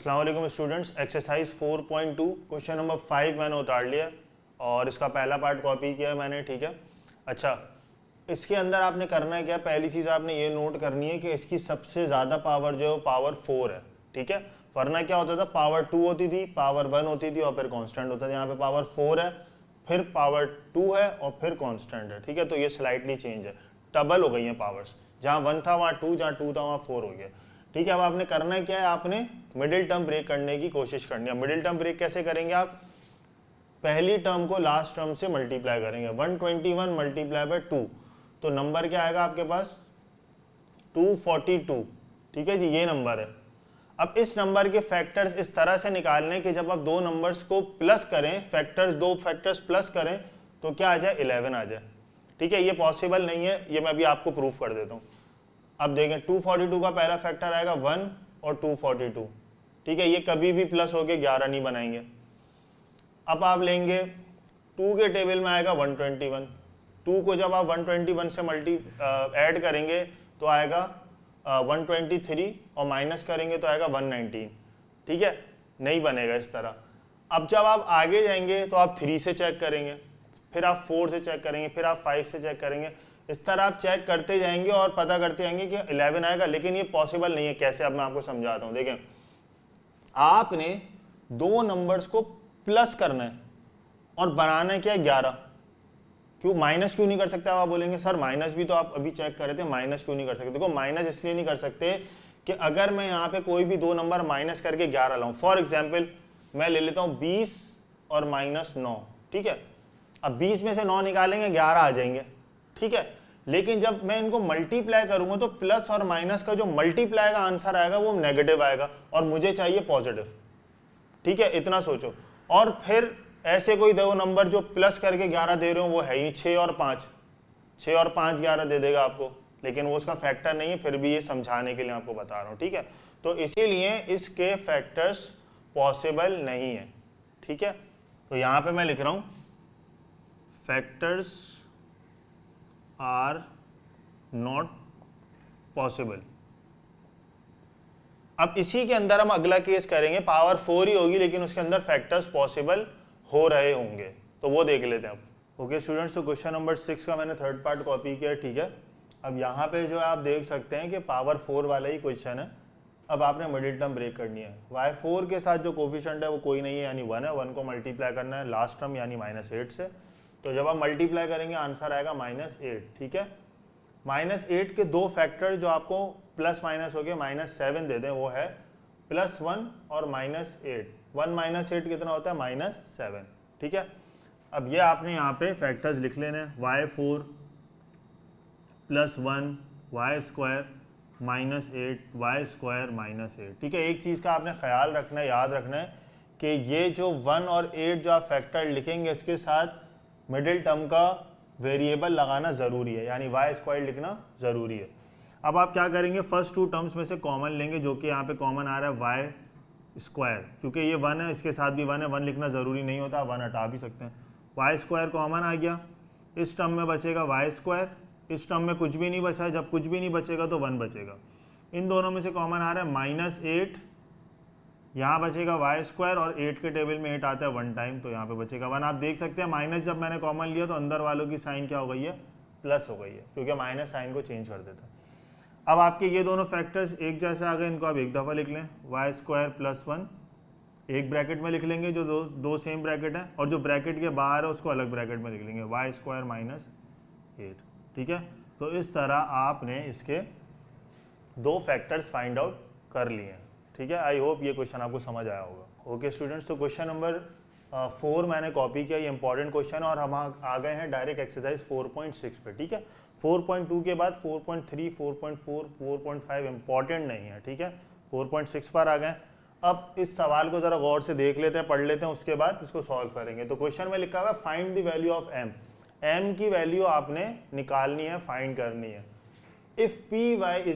अस्सलाम वालेकुम students, exercise 4.2 question number 5 मैंने उतार लिया और इसका पहला पार्ट कॉपी किया मैंने, ठीक है। अच्छा, इसके अंदर आपने करना है क्या, पहली चीज़ आपने ये नोट करनी है कि इसकी सबसे ज़्यादा पावर जो है वो पावर 4 है, ठीक है। वरना क्या होता था, पावर 2 होती थी, पावर 1 होती थी और फिर कांस्टेंट होता था। यहाँ पे पावर 4 है, फिर पावर 2 है और फिर कांस्टेंट है, ठीक है। तो ये स्लाइटली चेंज है, डबल हो गई है पावर्स, जहाँ 1 था वहाँ 2, जहाँ 2 था वहाँ 4 हो गया, ठीक है। अब आपने करना है क्या है, आपने मिडिल टर्म ब्रेक करने की कोशिश करनी है। मिडिल टर्म ब्रेक कैसे करेंगे, आप पहली टर्म को लास्ट टर्म से मल्टीप्लाई करेंगे। 121 मल्टीप्लाई बाय 2, तो नंबर क्या आएगा आपके पास 242, ठीक है जी, ये नंबर है। अब इस नंबर के फैक्टर्स इस तरह से निकालने कि जब आप दो नंबर्स को प्लस करें, दो फैक्टर्स प्लस करें तो क्या आ जाए, 11 आ जाए, ठीक है। ये पॉसिबल नहीं है, ये मैं अभी आपको प्रूफ कर देता हूँ। अब देखें 242 का पहला फैक्टर आएगा 1 और 242, ठीक है। ये कभी भी प्लस होके 11 नहीं बनाएंगे। अब आप लेंगे 2 के टेबल में आएगा 121, 2 को जब आप 121 से ऐड करेंगे तो आएगा 123 और माइनस करेंगे तो आएगा 119, ठीक है, नहीं बनेगा इस तरह। अब जब आप आगे जाएंगे तो आप 3 से चेक करेंगे, फिर आप 4 से चेक करेंगे, फिर आप 5 से चेक करेंगे। इस तरह आप चेक करते जाएंगे और पता करते जाएंगे कि 11 आएगा, लेकिन ये पॉसिबल नहीं है। कैसे, अब मैं आपको समझाता हूँ। देखें, आपने दो नंबर्स को प्लस करना है और बनाना है क्या, 11। क्यों माइनस क्यों नहीं कर सकते, आप बोलेंगे सर माइनस भी तो आप अभी चेक कर रहे थे, माइनस क्यों नहीं कर सकते। देखो, माइनस इसलिए नहीं कर सकते कि अगर मैं यहाँ पे कोई भी दो नंबर माइनस करके 11 लाऊं, फॉर एग्जाम्पल मैं ले लेता हूँ 20 और -9, ठीक है। अब 20 में से 9 निकालेंगे 11 आ जाएंगे, ठीक है। लेकिन जब मैं इनको मल्टीप्लाई करूंगा तो प्लस और माइनस का जो मल्टीप्लाई का आंसर आएगा वो नेगेटिव आएगा और मुझे चाहिए पॉजिटिव, ठीक है। इतना सोचो। और फिर ऐसे कोई दो नंबर जो प्लस करके 11 दे रहे हो वो है ही 6 और 5, 6 और 5 11 दे देगा आपको, लेकिन वो उसका फैक्टर नहीं है। फिर भी ये समझाने के लिए आपको बता रहा हूँ, ठीक है। तो इसीलिए इसके फैक्टर्स पॉसिबल नहीं है, ठीक है। तो यहां पे मैं लिख रहा हूं फैक्टर्स आर नॉट पॉसिबल। अब इसी के अंदर हम अगला केस करेंगे, पावर 4 ही होगी लेकिन उसके अंदर फैक्टर्स पॉसिबल हो रहे होंगे, तो वो देख लेते हैं अब। ओके स्टूडेंट्स, तो क्वेश्चन नंबर 6 का मैंने थर्ड पार्ट कॉपी किया, ठीक है। अब यहाँ पे जो आप देख सकते हैं कि पावर 4 वाला ही क्वेश्चन है। अब आपने मिडिल टर्म ब्रेक करनी है। y4 के साथ जो कोफिशिएंट है वो कोई नहीं है, यानी 1 है। 1 को मल्टीप्लाई करना है लास्ट टर्म यानी -8 से, तो जब आप मल्टीप्लाई करेंगे आंसर आएगा -8, ठीक है। -8 के दो फैक्टर जो आपको प्लस माइनस हो गए -7 दे दें, वो है +1 और -8। 1 -8 कितना होता है, -7, ठीक है। अब ये आपने यहाँ पे फैक्टर्स लिख लेने हैं, y4 +1 y² -8 y² -8, ठीक है। एक चीज़ का आपने ख्याल रखना है, याद रखना है कि ये जो 1 और 8 जो आप फैक्टर लिखेंगे इसके साथ मिडिल टर्म का वेरिएबल लगाना ज़रूरी है, यानी y² लिखना ज़रूरी है। अब आप क्या करेंगे, फर्स्ट टू टर्म्स में से कॉमन लेंगे, जो कि यहाँ पे कॉमन आ रहा है y², क्योंकि ये 1 है, इसके साथ भी 1 है, 1 लिखना ज़रूरी नहीं होता, 1 हटा भी सकते हैं। y² कॉमन आ गया, इस टर्म में बचेगा y², इस टर्म में कुछ भी नहीं बचा है, जब कुछ भी नहीं बचेगा तो 1 बचेगा। इन दोनों में से कॉमन आ रहा है -8, यहाँ बचेगा y² और 8 के टेबल में 8 आता है 1 टाइम, तो यहाँ पे बचेगा 1। आप देख सकते हैं माइनस जब मैंने कॉमन लिया तो अंदर वालों की साइन क्या हो गई है, प्लस हो गई है, क्योंकि माइनस साइन को चेंज कर देता है। अब आपके ये दोनों फैक्टर्स एक जैसे आ गए, इनको आप एक दफ़ा लिख लें, y² +1 एक ब्रैकेट में लिख लेंगे, जो दो सेम ब्रैकेट है, और जो ब्रैकेट के बाहर है उसको अलग ब्रैकेट में लिख लेंगे, y² -8, ठीक है। तो इस तरह आपने इसके दो फैक्टर्स फाइंड आउट कर लिए हैं, ठीक है। आई होप ये क्वेश्चन आपको समझ आया होगा। ओके स्टूडेंट्स, तो क्वेश्चन नंबर 4 मैंने कॉपी किया, ये इंपॉर्टेंट क्वेश्चन, और हम आ गए हैं डायरेक्ट एक्सरसाइज 4.6 पे, ठीक है। 4.2 के बाद 4.3, 4.4, 4.5 इंपॉर्टेंट नहीं है, ठीक है। 4.6 पर आ गए। अब इस सवाल को जरा गौर से देख लेते हैं, पढ़ लेते हैं, उसके बाद इसको सॉल्व करेंगे। तो क्वेश्चन में लिखा हुआ है find the value of m। m की वैल्यू आपने निकालनी है, फाइंड करनी है। If py = my³ +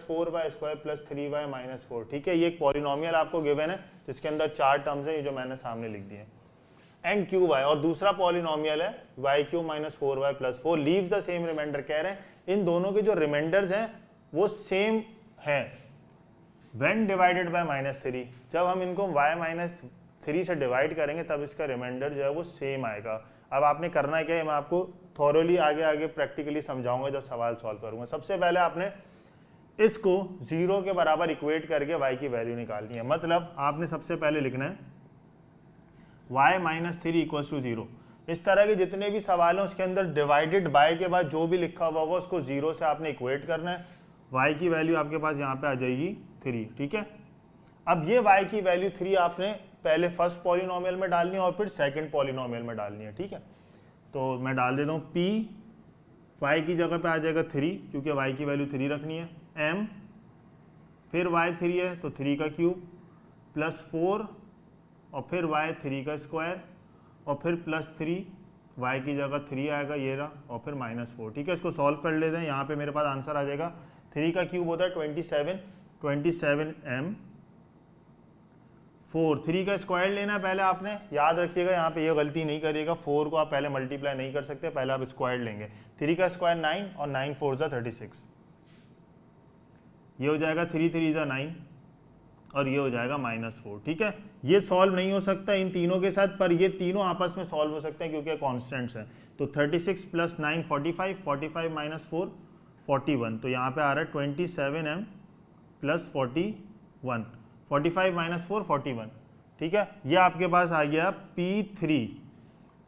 4y² + 3y - 4, ठीक है। ये एक पॉलिनोमियल आपको गिवन है जिसके अंदर 4 टर्म्स हैं, ये जो मैंने सामने लिख दिए, एंड qy, और दूसरा पॉलिनोमियल है y³ - 4y + 4 leaves the same reminder. कह रहे हैं इन दोनों के जो रिमाइंडर्स हैं वो सेम हैं, व्हेन डिवाइडेड बाय -3, जब हम इनको y-3 से डिवाइड करेंगे तब इसका रिमाइंडर जो है वो सेम आएगा। अब आपने करना क्या है, मैं आपको थॉरोली आगे प्रैक्टिकली समझाऊंगा जब सवाल सॉल्व करूंगा। सबसे पहले आपने इसको 0 के बराबर इक्वेट करके y की वैल्यू निकालनी है। मतलब आपने सबसे पहले लिखना है y-3 इक्वल्स टू 0। इस तरह के जितने भी सवाल हैं उसके अंदर डिवाइडेड बाय के बाद जो भी लिखा हुआ होगा उसको 0 से आपने इक्वेट करना है। y की वैल्यू आपके पास यहाँ पे आ जाएगी 3, ठीक है। अब ये y की वैल्यू 3 आपने पहले फर्स्ट पॉलिनोमियल में डालनी है और फिर सेकंड पॉलिनोमियल में डालनी है, ठीक है। तो मैं डाल देता हूँ p, y की जगह पे आ जाएगा 3 क्योंकि y की वैल्यू 3 रखनी है, m फिर y 3 है तो 3 का क्यूब प्लस 4 और फिर y 3 का स्क्वायर और फिर प्लस 3, y की जगह 3 आएगा ये रहा और फिर -4, ठीक है। इसको सॉल्व कर लेते हैं। यहाँ पे मेरे पास आंसर आ जाएगा 3 का क्यूब होता है 27m, 4 3 का स्क्वायर लेना है पहले आपने, याद रखिएगा यहाँ पे ये गलती नहीं करिएगा, 4 को आप पहले मल्टीप्लाई नहीं कर सकते, पहले आप स्क्वायर लेंगे। 3 का स्क्वायर 9 और 9 4 जा 36, ये हो जाएगा 3 3 जा 9 और ये हो जाएगा -4, ठीक है। ये सॉल्व नहीं हो सकता इन तीनों के साथ, पर ये तीनों आपस में सॉल्व हो सकते हैं क्योंकि कॉन्स्टेंट्स हैं। तो 36 + 9 45, 45 - 4 41, तो यहाँ पे आ रहा है 27m + 41, 45 - 4 41, ठीक है। ये आपके पास आ गया P3,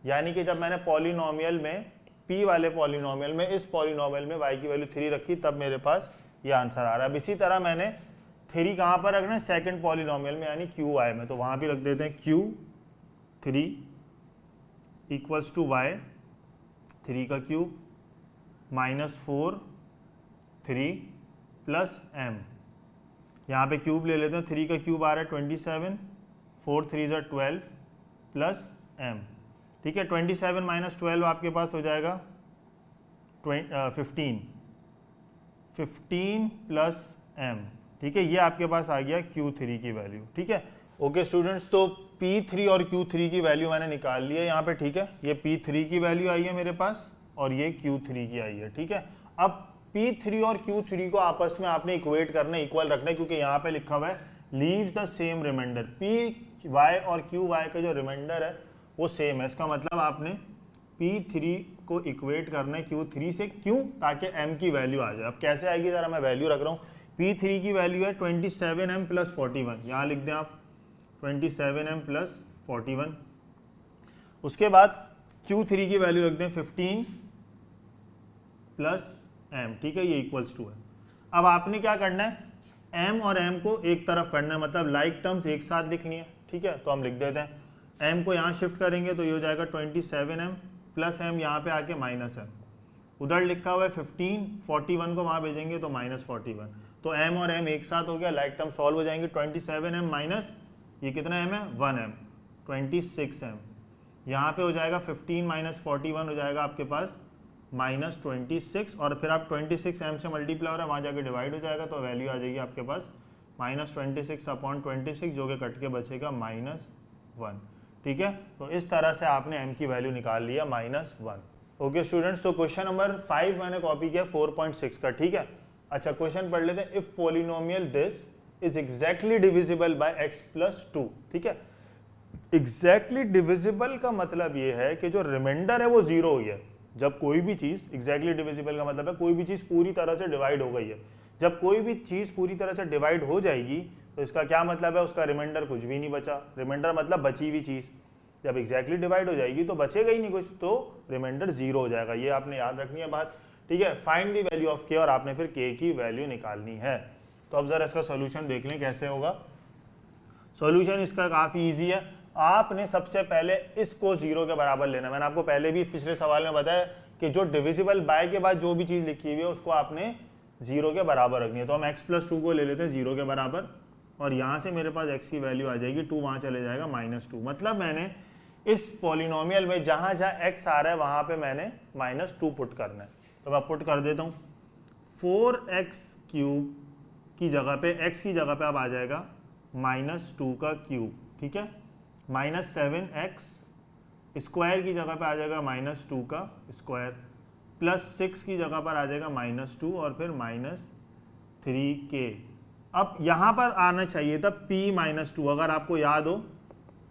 यानी कि जब मैंने पॉलिनोमियल में P वाले पॉलिनोमियल में इस पॉलिनोमियल में y की वैल्यू 3 रखी तब मेरे पास ये आंसर आ रहा है। अब इसी तरह मैंने 3 कहाँ पर रखना है, सेकंड पॉलिनोमियल में यानी QI में, तो वहाँ भी रख देते हैं Q3 इक्वल्स टू y 3 का क्यूब -4 3 प्लस m, यहाँ पे क्यूब ले लेते हैं, 3 का क्यूब आ रहा है 27, 4 3 जा 12 प्लस m, ठीक है। 27 - 12 आपके पास हो जाएगा 15 प्लस m, ठीक है। ये आपके पास आ गया Q3 की वैल्यू, ठीक है। ओके स्टूडेंट्स, तो P3 और Q3 की वैल्यू मैंने निकाल ली है यहाँ पे, ठीक है। ये P3 की वैल्यू आई है मेरे पास और ये Q3 की आई है, ठीक है। अब P3 और Q3 को आपस में आपने इक्वेट करना, इक्वल रखना है क्योंकि यहाँ पे लिखा हुआ है leaves the same reminder. PY और QY का जो रिमाइंडर है वो सेम है, इसका मतलब आपने P3 को इक्वेट करना है Q3 से, क्यों, ताकि m की वैल्यू आ जाए। अब कैसे आएगी, जरा मैं वैल्यू रख रहा हूँ। P3 की वैल्यू है 27m + 41, यहाँ लिख दें आप 27m + 41। उसके बाद Q3 की वैल्यू रख दें 15 प्लस m, ठीक है, ये इक्वल्स टू है। अब आपने क्या करना है, m और m को एक तरफ करना है, मतलब लाइक टर्म्स एक साथ लिखनी है, ठीक है। तो हम लिख देते हैं m को यहाँ शिफ्ट करेंगे तो ये हो जाएगा 27m प्लस m, यहाँ पे आके -m, उधर लिखा हुआ है 15, 41 को वहाँ भेजेंगे तो -41, तो m और m एक साथ हो गया, लाइक टर्म सॉल्व हो जाएंगे। 27m माइनस ये कितना m है 1m, 26m, यहाँ पे हो जाएगा 15 - 41 हो जाएगा आपके पास -26, और फिर आप 26m से मल्टीप्लाई हो रहा है वहाँ जाके डिवाइड हो जाएगा, तो वैल्यू आ जाएगी आपके पास -26/26, जो कि कट के बचेगा -1, ठीक है। तो इस तरह से आपने m की वैल्यू निकाल लिया -1। ओके स्टूडेंट्स, तो क्वेश्चन नंबर 5 मैंने कॉपी किया 4.6 का, ठीक है। अच्छा क्वेश्चन पढ़ लेते हैं। If polynomial this is exactly divisible by x + 2, ठीक है। एग्जैक्टली डिविजिबल का मतलब ये है कि जो रिमाइंडर है वो 0 हो गया। जब कोई भी चीज एग्जैक्टली डिविजिबल का मतलब है कोई भी चीज पूरी तरह से डिवाइड हो गई है। जब कोई भी चीज पूरी तरह से डिवाइड हो जाएगी तो इसका क्या मतलब है, उसका रिमाइंडर कुछ भी नहीं बचा। रिमाइंडर मतलब बची हुई चीज। जब एग्जैक्टली डिवाइड हो जाएगी तो बचेगा ही नहीं कुछ, तो रिमाइंडर 0 हो जाएगा। ये आपने याद रखनी है बात, ठीक है। Find the value of k, और आपने फिर k की वैल्यू निकालनी है। तो अब जरा इसका सॉल्यूशन देख लें कैसे होगा। सॉल्यूशन इसका काफी इजी है। आपने सबसे पहले इसको 0 के बराबर लेना। मैंने आपको पहले भी पिछले सवाल में बताया कि जो डिविजिबल बाय के बाद जो भी चीज लिखी हुई है उसको आपने 0 के बराबर रखनी है। तो हम x + 2 को ले लेते हैं 0 के बराबर, और यहाँ से मेरे पास x की वैल्यू आ जाएगी 2, वहाँ चले जाएगा -2। मतलब मैंने इस पॉलिनोमियल में जहाँ जहाँ x आ रहा है वहाँ पे मैंने -2 पुट करना है। तो मैं पुट कर देता हूँ। 4x³ की जगह पे, x की जगह पे अब आ जाएगा -2 का क्यूब, ठीक है। -7x स्क्वायर की जगह पे आ जाएगा -2 का स्क्वायर, प्लस 6 की जगह पर आ जाएगा -2 और फिर -3k अब यहाँ पर आना चाहिए था p माइनस टू, अगर आपको याद हो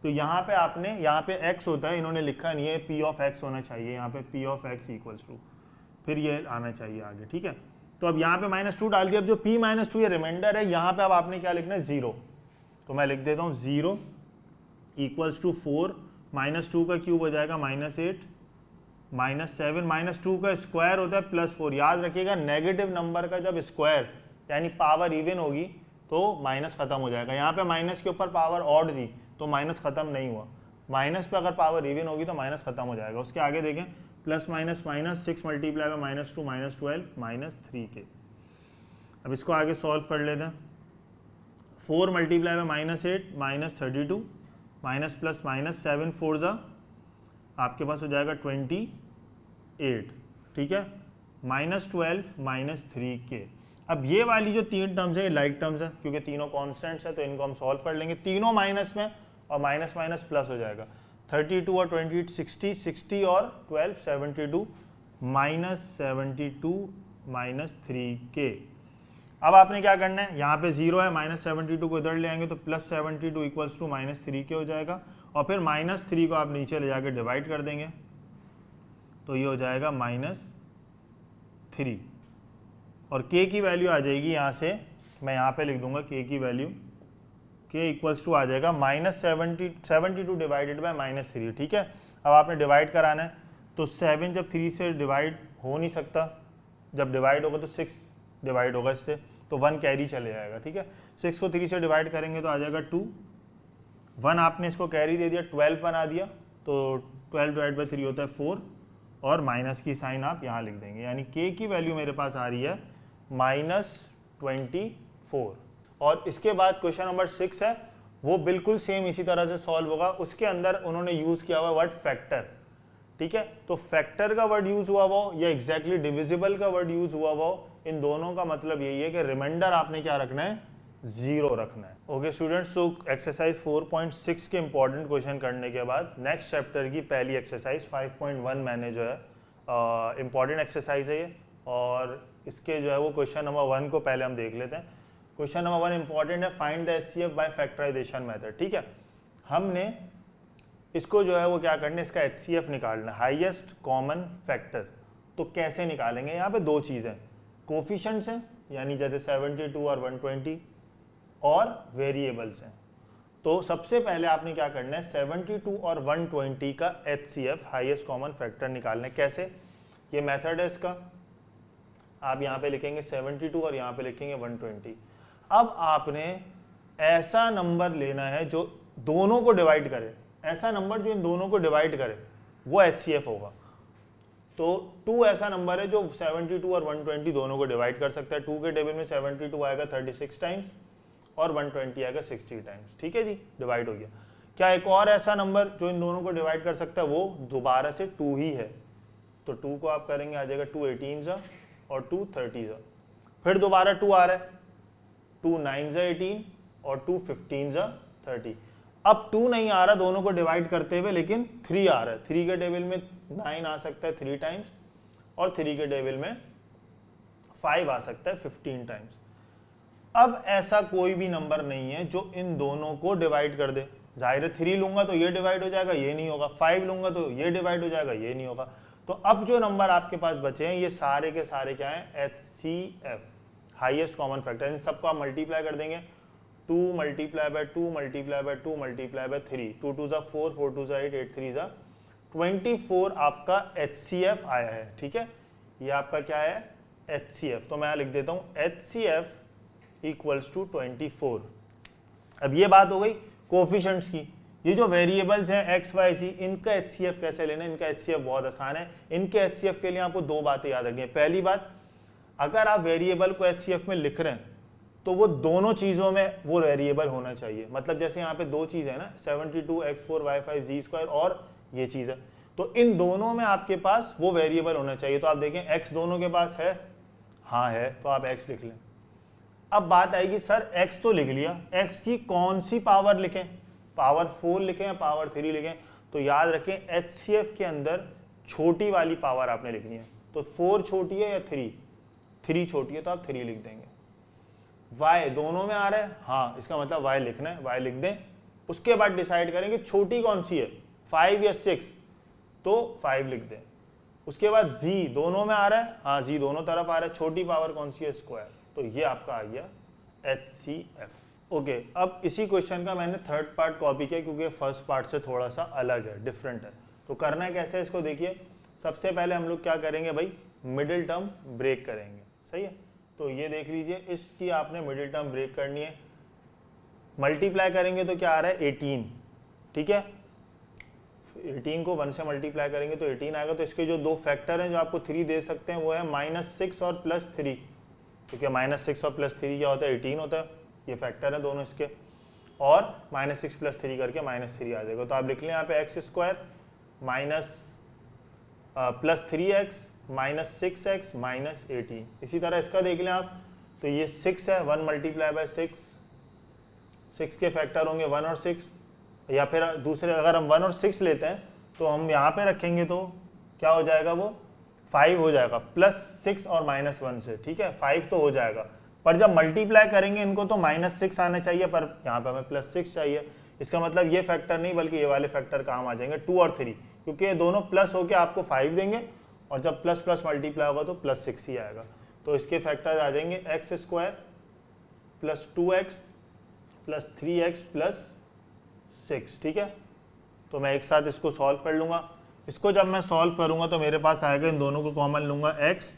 तो यहाँ पे आपने, यहाँ पे x होता है, इन्होंने लिखा नहीं है, p ऑफ x होना चाहिए, यहाँ पे p of x equals to, फिर ये आना चाहिए आगे, ठीक है। तो अब यहाँ पे माइनस टू डाल दिया, अब जो p माइनस टू ये रिमाइंडर है, यहाँ पे अब आपने क्या लिखना है, 0। तो मैं लिख देता हूँ 0 इक्वल्स टू 4, माइनस टू का क्यूब हो जाएगा -8, -7, माइनस टू का स्क्वायर होता है +4। याद रखिएगा नेगेटिव नंबर का जब स्क्वायर यानी पावर इवन होगी तो माइनस खत्म हो जाएगा। यहाँ पे माइनस के ऊपर पावर ऑड थी तो माइनस खत्म नहीं हुआ, माइनस पे अगर पावर इवन होगी तो माइनस खत्म हो जाएगा। उसके आगे देखें, plus minus minus 6 multiply by -2 -12 -3k। अब इसको आगे सॉल्व कर लेते हैं। 4 multiply by -8 -32 minus plus minus 7 4 जा आपके पास हो जाएगा 28, ठीक है, -12 -3k। अब ये वाली जो तीन टर्म्स है ये लाइक टर्म्स है क्योंकि तीनों कॉन्स्टेंट्स है, तो इनको हम सॉल्व कर लेंगे। तीनों माइनस में और माइनस माइनस प्लस हो जाएगा। 32 और 28 60, 60 और 12 72 -72 -3k। अब आपने क्या करना है, यहाँ पे 0 है, -72 को इधर ले आएंगे तो +72 इक्वल्स टू -3k हो जाएगा, और फिर -3 को आप नीचे ले जाके डिवाइड कर देंगे तो ये हो जाएगा -3, और k की वैल्यू आ जाएगी यहाँ से, मैं यहाँ पे लिख दूंगा k की वैल्यू, k इक्वल्स टू आ जाएगा -72 डिवाइडेड बाय -3, ठीक है। अब आपने डिवाइड कराना है तो 7 जब 3 से डिवाइड हो नहीं सकता, जब डिवाइड होगा तो 6 डिवाइड होगा इससे, तो 1 कैरी चले जाएगा, ठीक है। 6 को 3 से डिवाइड करेंगे तो आ जाएगा 2, 1 आपने इसको कैरी दे दिया, 12 बना दिया, तो 12 डिवाइड बाय 3 होता है 4, और माइनस की साइन आप यहाँ लिख देंगे, यानी k की वैल्यू मेरे पास आ रही है -24। और इसके बाद क्वेश्चन नंबर 6 है, वो बिल्कुल सेम इसी तरह से सॉल्व होगा। उसके अंदर उन्होंने यूज किया हुआ वर्ड फैक्टर, ठीक है। तो फैक्टर का वर्ड यूज हुआ वो या एग्जैक्टली डिविजिबल का वर्ड यूज हुआ वो, इन दोनों का मतलब यही है कि रिमाइंडर आपने क्या रखना है, 0 रखना है। ओके स्टूडेंट्स, तो एक्सरसाइज 4.6 के इंपॉर्टेंट क्वेश्चन करने के बाद नेक्स्ट चैप्टर की पहली एक्सरसाइज 5.1 मैंने जो है इंपॉर्टेंट एक्सरसाइज है ये, और इसके जो है वो क्वेश्चन नंबर 1 को पहले हम देख लेते हैं। क्वेश्चन नंबर 1 इंपॉर्टेंट है, find the HCF by factorization method, ठीक है। हमने इसको जो है वो क्या करना है, इसका एचसीएफ निकालना, हाईएस्ट कॉमन फैक्टर। तो कैसे निकालेंगे, यहाँ पे दो चीज़ें, कोफिशिएंट्स हैं यानी जैसे 72 और 120, और वेरिएबल्स हैं। तो सबसे पहले आपने क्या करना है, 72 और 120 का एचसीएफ हाईएस्ट कॉमन फैक्टर निकालना है। कैसे, ये मेथड है इसका, आप यहाँ पे लिखेंगे 72 और यहाँ पे लिखेंगे 120। अब आपने ऐसा नंबर लेना है जो दोनों को डिवाइड करे, ऐसा नंबर जो इन दोनों को डिवाइड करे, वो एचसीएफ होगा। तो 2 ऐसा नंबर है जो 72 और 120 दोनों को डिवाइड कर सकता है। 2 के टेबल में 72 आएगा 36 टाइम्स और 120 आएगा 60 टाइम्स, ठीक है जी, डिवाइड हो गया। क्या एक और ऐसा नंबर जो इन दोनों को डिवाइड कर सकता है, वो दोबारा से 2 ही है। तो 2 को आप करेंगे, आ जाएगा 2 18 और 2 30, फिर दोबारा 2 आ रहा है, 2 9 18 और 2 15 30। अब 2 नहीं आ रहा दोनों को डिवाइड करते हुए, लेकिन 3 आ रहा है। 3 के टेबल में 9 आ सकता है 3 टाइम्स, और 3 के टेबल में 5 आ सकता है 15 टाइम्स। अब ऐसा कोई भी नंबर नहीं है जो इन दोनों को डिवाइड कर दे। जाहिर है 3 लूंगा तो ये डिवाइड हो जाएगा, ये नहीं होगा, 5 लूंगा तो ये डिवाइड हो जाएगा, ये नहीं होगा। तो अब जो नंबर आपके पास बचे हैं ये सारे के सारे क्या हैं, एचसीएफ, हाईएस्ट कॉमन फैक्टर। इन सबको आप मल्टीप्लाई कर देंगे, 2 multiply by 2 multiply by 2 multiply by 3, 2 2 जा 4, 4 2 जा 8, 8 3 जा 24 आपका एचसीएफ आया है, ठीक है। ये आपका क्या है, एचसीएफ। तो मैं लिख देता हूं एचसीएफ इक्वल्स टू 24। अब ये बात हो गई कोफिशिएंट्स की। ये जो वेरिएबल्स हैं एक्स वाई सी, इनका एचसीएफ कैसे लेना है, इनका एचसीएफ बहुत आसान है। इनके एचसीएफ के लिए आपको दो बातें याद रखनी है। पहली बात, अगर आप वेरिएबल को एचसीएफ में लिख रहे हैं तो वो दोनों चीजों में वो वेरिएबल होना चाहिए। मतलब जैसे यहाँ पे दो चीज है ना, 72 x4 y5 z² और ये चीज है, तो इन दोनों में आपके पास वो वेरिएबल होना चाहिए। तो आप देखें x दोनों के पास है, हाँ है, तो आप x लिख लें। अब बात आएगी सर x तो लिख लिया, x की कौन सी पावर लिखें, पावर 4 लिखें या पावर 3 लिखें। तो याद रखें एचसीएफ के अंदर छोटी वाली पावर आपने लिखनी है। तो 4 छोटी है या 3 छोटी है, तो आप 3 लिख देंगे। y दोनों में आ रहा है, हाँ इसका मतलब y लिखना है, y लिख दें। उसके बाद डिसाइड करेंगे छोटी कौन सी है, 5 या 6, तो 5 लिख दें। उसके बाद z दोनों में आ रहा है, हाँ z दोनों तरफ आ रहा है, छोटी पावर कौन सी है, स्क्वायर, तो ये आपका आ गया HCF। ओके, अब इसी क्वेश्चन का मैंने थर्ड पार्ट कॉपी किया क्योंकि फर्स्ट पार्ट से थोड़ा सा अलग है, डिफरेंट है। तो करना है कैसे, इसको देखिए। सबसे पहले हम लोग क्या करेंगे भाई, मिडिल टर्म ब्रेक करेंगे, सही है। तो ये देख लीजिए, इसकी आपने मिडिल टर्म ब्रेक करनी है। मल्टीप्लाई करेंगे तो क्या आ रहा है, 18, ठीक है। 18 को 1 से मल्टीप्लाई करेंगे तो 18 आएगा। तो इसके जो दो फैक्टर हैं जो आपको 3 दे सकते हैं वो है -6 और +3, क्योंकि -6 और +3 क्या होता है, 18 होता है। ये फैक्टर है दोनों इसके, और -6 + 3 करके -3 आ जाएगा। तो आप लिख लें यहाँ पे x² +3x -6x -18। इसी तरह इसका देख लें आप, तो ये 6 है, 1 × 6, 6 के फैक्टर होंगे 1 और 6, या फिर दूसरे अगर हम 1 और 6 लेते हैं तो हम यहाँ पे रखेंगे तो क्या हो जाएगा, वो 5 हो जाएगा, +6 और -1 से, ठीक है। 5 तो हो जाएगा, पर जब मल्टीप्लाई करेंगे इनको तो -6 आने चाहिए, पर यहाँ पे हमें +6 चाहिए। इसका मतलब ये फैक्टर नहीं बल्कि ये वाले फैक्टर काम आ जाएंगे, 2 और 3, क्योंकि ये दोनों प्लस होके आपको 5 देंगे, और जब प्लस प्लस मल्टीप्लाई होगा तो +6 ही आएगा। तो इसके फैक्टर्स आ जाएंगे x² + 2x + 3x + 6, ठीक है। तो मैं एक साथ इसको सॉल्व कर लूँगा। इसको जब मैं सॉल्व करूँगा तो मेरे पास आएगा, इन दोनों को कॉमन लूँगा, x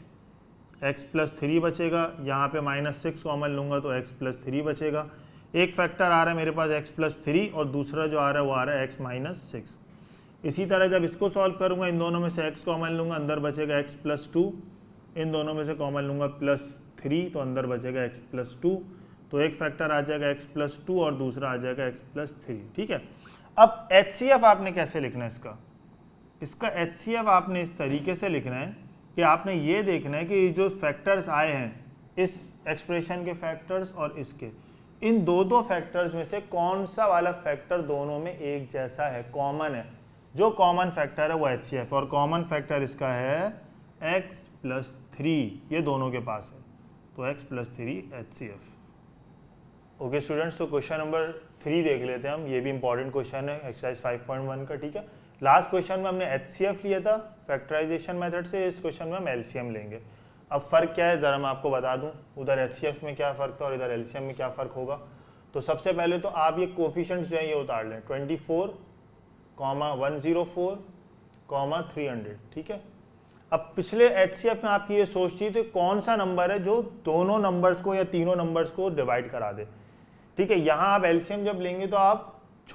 + 3 बचेगा, यहाँ पे -6 कॉमन लूँगा तो x + 3 बचेगा। एक फैक्टर आ रहा है मेरे पास x + 3, और दूसरा जो आ रहा है वो आ रहा है x - 6। इसी तरह जब इसको सॉल्व करूँगा, इन दोनों में से x कॉमन लूँगा, अंदर बचेगा x + 2, इन दोनों में से कॉमन लूँगा +3, तो अंदर बचेगा x + 2। तो एक फैक्टर आ जाएगा x + 2 और दूसरा आ जाएगा x + 3, ठीक है। अब HCF आपने कैसे लिखना है इसका HCF आपने इस तरीके से लिखना है कि आपने ये देखना है कि जो फैक्टर्स आए हैं, इस एक्सप्रेशन के फैक्टर्स और इसके, इन दो फैक्टर्स में से कौन सा वाला फैक्टर दोनों में एक जैसा है, कॉमन है। जो कॉमन फैक्टर है वो HCF, और कॉमन फैक्टर इसका है x + 3, ये दोनों के पास है, तो x + 3 HCF। ओके स्टूडेंट्स, तो क्वेश्चन नंबर 3 देख लेते हैं हम। ये भी इंपॉर्टेंट क्वेश्चन है एक्सरसाइज 5.1 का, ठीक है। लास्ट क्वेश्चन में हमने HCF लिया था फैक्टराइजेशन मेथड से, इस क्वेश्चन में हम LCM लेंगे। अब फ़र्क क्या है ज़रा मैं आपको बता दूं, उधर HCF में क्या फ़र्क था और इधर LCM में क्या फ़र्क होगा। तो सबसे पहले तो आप ये कोफिशिएंट्स जो है ये उतार लें, 24, 104, 300, ठीक है। अब पिछले HCF में आपकी ये सोच थी तो कौन सा नंबर है जो दोनों नंबर्स को या तीनों नंबर्स को डिवाइड करा दे, ठीक है। यहाँ आप LCM जब लेंगे तो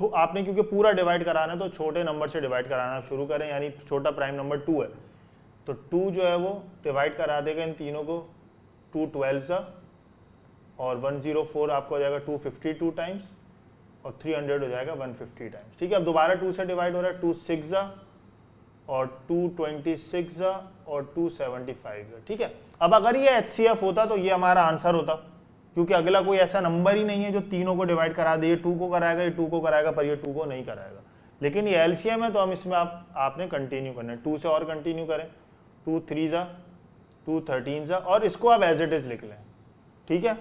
आपने क्योंकि पूरा डिवाइड कराना है तो छोटे नंबर से डिवाइड कराना आप शुरू करें, यानी छोटा प्राइम नंबर 2 है तो 2 जो है वो डिवाइड करा देगा इन तीनों को, 2 12 और 104 आपको हो जाएगा 252 टाइम्स, और 300 हो जाएगा 150 टाइम्स, ठीक है। अब दोबारा 2 से डिवाइड हो रहा है, 2 6 और 226 और 275, ठीक है। अब अगर ये HCF होता तो ये हमारा आंसर होता, क्योंकि अगला कोई ऐसा नंबर ही नहीं है जो तीनों को डिवाइड करा दे, ये 2 को कराएगा, ये 2 को कराएगा, पर ये 2 को नहीं कराएगा। लेकिन ये LCM है तो हम इसमें आपने कंटिन्यू करना है, 2 से और कंटिन्यू करें, 2 3 2 13 और इसको आप एज इट इज लिख लें, ठीक है।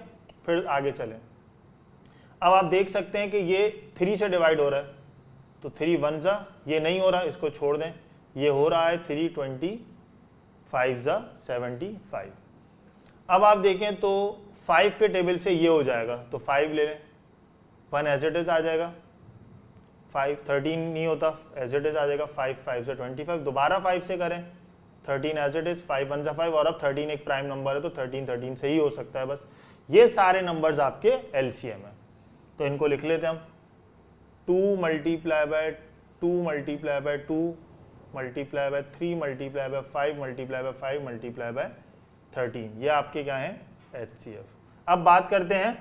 फिर आगे चलें। अब आप देख सकते हैं कि ये 3 से डिवाइड हो रहा है, तो 3 1 ये नहीं हो रहा, इसको छोड़ दें। ये हो रहा है 3 25 75। अब आप देखें तो 5 के टेबल से ये हो जाएगा, तो 5 ले लें, 1 एज इट इज आ जाएगा, 5 13 नहीं होता, एज इट इज आ जाएगा, 5 5 से 25, दोबारा 5 से करें, 13 एज इट इज, 5 1 5, और अब 13 एक प्राइम नंबर है तो 13 से ही हो सकता है बस। ये सारे नंबर्स आपके LCM है, तो इनको लिख लेते हैं हम, 2 × 2 × 2 multiply by 3 multiply by 5 multiply by 5 multiply by 13, ये आपके क्या है HCF। अब बात करते हैं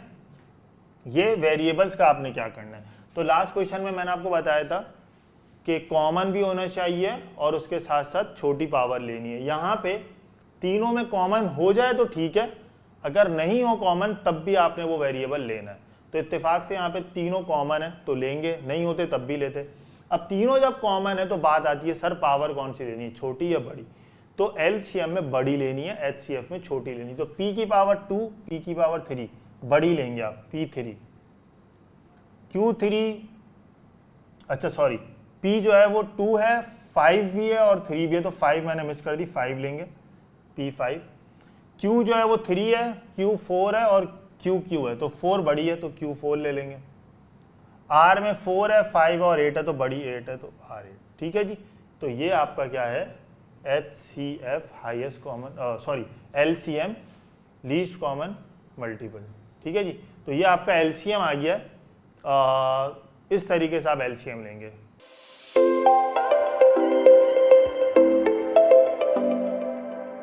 ये वेरिएबल्स का आपने क्या करना है। तो लास्ट क्वेश्चन में मैंने आपको बताया था कि कॉमन भी होना चाहिए और उसके साथ साथ छोटी पावर लेनी है। यहाँ पे तीनों में कॉमन हो जाए तो ठीक है, अगर नहीं हो कॉमन तब भी आपने वो वेरिएबल लेना है। तो इत्तेफाक से यहाँ पे तीनों कॉमन है तो लेंगे, नहीं होते तब भी लेते। अब तीनों जब कॉमन है तो बात आती है सर पावर कौन सी लेनी है, छोटी या बड़ी। तो LCM में बड़ी लेनी है, HCF में छोटी लेनी है। तो P की पावर 2, P की पावर 3, बड़ी लेंगे आप P3, Q3, अच्छा सॉरी, P जो है वो 2 है, 5 भी है और 3 भी है, तो 5 मैंने मिस कर दी, 5 लेंगे, P5। Q जो है वो 3 है, Q 4 है और Q है, तो 4 बड़ी है तो Q4 ले लेंगे। R में 4 है, 5 और 8 है, तो बड़ी 8 है तो R8। ठीक है जी, तो ये आपका क्या है, HCF highest common, sorry LCM least common multiple. ठीक है जी, तो ये आपका LCM आ गया। इस तरीके से आप LCM लेंगे।